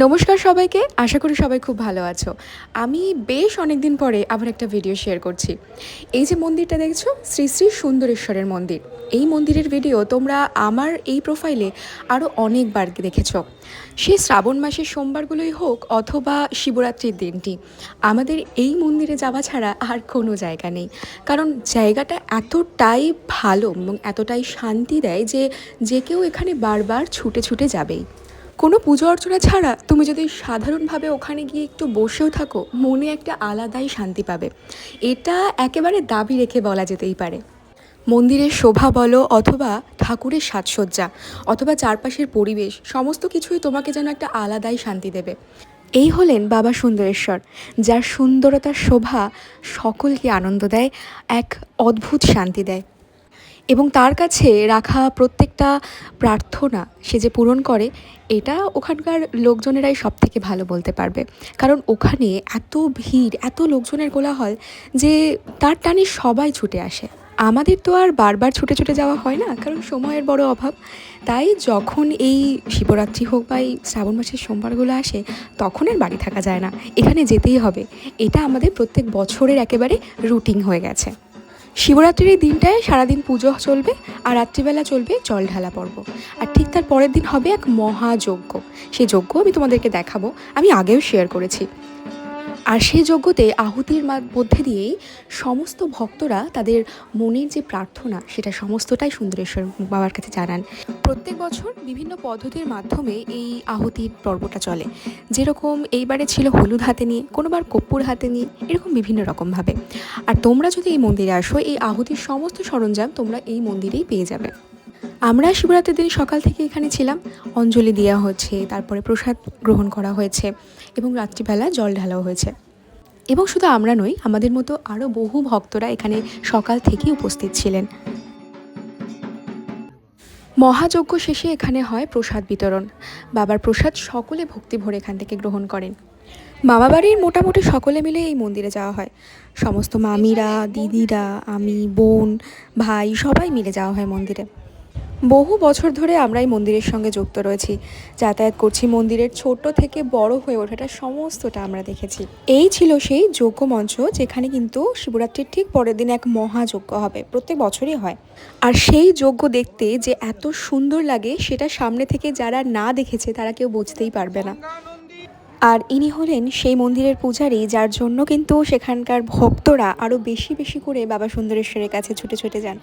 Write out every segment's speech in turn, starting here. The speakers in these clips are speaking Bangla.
নমস্কার সবাইকে, আশা করি সবাই খুব ভালো আছো। আমি বেশ অনেক দিন পরে আবার একটা ভিডিও শেয়ার করছি। এই যে মন্দিরটা দেখছো, শ্রী শ্রী সুন্দরেশ্বরের মন্দির। এই মন্দিরের ভিডিও তোমরা আমার এই প্রোফাইলে আরও অনেকবার দেখেছো। সে শ্রাবণ মাসের সোমবারগুলোই হোক অথবা শিবরাত্রির দিনটি, আমাদের এই মন্দিরে যাওয়া ছাড়া আর কোনো জায়গা নেই। কারণ জায়গাটা এতটাই ভালো এবং এতটাই শান্তি দেয় যে যে কেউ এখানে বারবার ছুটে ছুটে যাবেই। কোনো পুজো অর্চনা ছাড়া তুমি যদি সাধারণভাবে ওখানে গিয়ে একটু বসেও থাকো, মনে একটা আলাদাই শান্তি পাবে। এটা একেবারে দাবি রেখে বলা যেতেই পারে। মন্দিরের শোভা বলো অথবা ঠাকুরের সাজসজ্জা অথবা চারপাশের পরিবেশ, সমস্ত কিছুই তোমাকে যেন একটা আলাদাই শান্তি দেবে। এই হলেন বাবা সুন্দরেশ্বর, যার সুন্দরতার শোভা সকলকে আনন্দ দেয়, এক অদ্ভুত শান্তি দেয় এবং তার কাছে রাখা প্রত্যেকটা প্রার্থনা সে যে পূরণ করে, এটা ওখানকার লোকজনেরাই সব থেকে ভালো বলতে পারবে। কারণ ওখানে এত ভিড়, এত লোকজনের কোলাহল যে তার টানে সবাই ছুটে আসে। আমাদের তো আর বারবার ছুটে ছুটে যাওয়া হয় না, কারণ সময়ের বড় অভাব। তাই যখন এই শিবরাত্রি হোক বা এই শ্রাবণ মাসের সোমবারগুলো আসে, তখন আর বাড়ি থাকা যায় না, এখানে যেতেই হবে। এটা আমাদের প্রত্যেক বছরের একেবারে রুটিন হয়ে গেছে। শিবরাত্রির এই দিনটায় সারাদিন পুজো চলবে আর রাত্রিবেলা চলবে জল ঢালা পর্ব। আর ঠিক তার পরের দিন হবে এক মহাযজ্ঞ। সেই যজ্ঞ আমি তোমাদেরকে দেখাবো, আমি আগেও শেয়ার করেছি। আর সেই যজ্ঞতে আহুতির মধ্যে দিয়েই সমস্ত ভক্তরা তাদের মনের যে প্রার্থনা, সেটা সমস্তটাই সুন্দরেশ্বর বাবার কাছে জানান। প্রত্যেক বছর বিভিন্ন পদ্ধতির মাধ্যমে এই আহুতির পর্বটা চলে। যেরকম এইবারে ছিল হলুদ হাতে নিয়ে, কোনোবার কর্পূর হাতে নিয়ে, এরকম বিভিন্ন রকমভাবে। আর তোমরা যদি এই মন্দিরে আসো, এই আহুতির সমস্ত সরঞ্জাম তোমরা এই মন্দিরেই পেয়ে যাবে। আমরা শিবরাত্রির দিন সকাল থেকে এখানে ছিলাম, অঞ্জলি দেওয়া হচ্ছে, তারপরে প্রসাদ গ্রহণ করা হয়েছে এবং রাত্রিবেলা জল ঢালাও হয়েছে। এবং শুধু আমরা নই, আমাদের মতো আরও বহু ভক্তরা এখানে সকাল থেকেই উপস্থিত ছিলেন। মহাযজ্ঞ শেষে এখানে হয় প্রসাদ বিতরণ। বাবার প্রসাদ সকলে ভক্তি ভরে এখান থেকে গ্রহণ করেন। মামা বাড়ির মোটামুটি সকলে মিলে এই মন্দিরে যাওয়া হয়। সমস্ত মামিরা, দিদিরা, আমি, বোন, ভাই সবাই মিলে যাওয়া হয় মন্দিরে। বহু বছর ধরে আমরা এই মন্দিরের সঙ্গে যুক্ত রয়েছি, যাতায়াত করছি। মন্দিরের ছোট থেকে বড় হয়ে ওঠাটা সমস্তটা আমরা দেখেছি। এই ছিল সেই যজ্ঞ মঞ্চ, যেখানে কিন্তু শিবরাত্রির ঠিক পরের দিন এক মহাযজ্ঞ হবে, প্রত্যেক বছরই হয়। আর সেই যজ্ঞ দেখতে যে এত সুন্দর লাগে, সেটা সামনে থেকে যারা না দেখেছে তারা কেউ বুঝতেই পারবে না। আর ইনি হলেন সেই মন্দিরের পূজারী, যার জন্য কিন্তু সেখানকার ভক্তরা আরও বেশি বেশি করে বাবা সুন্দরেশ্বরের কাছে ছুটে ছুটে যান।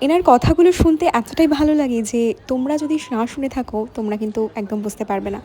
এনার কথাগুলো শুনতে এতটাই ভালো লাগে যে তোমরা যদি না শুনে থাকো, তোমরা কিন্তু একদম বুঝতে পারবে না।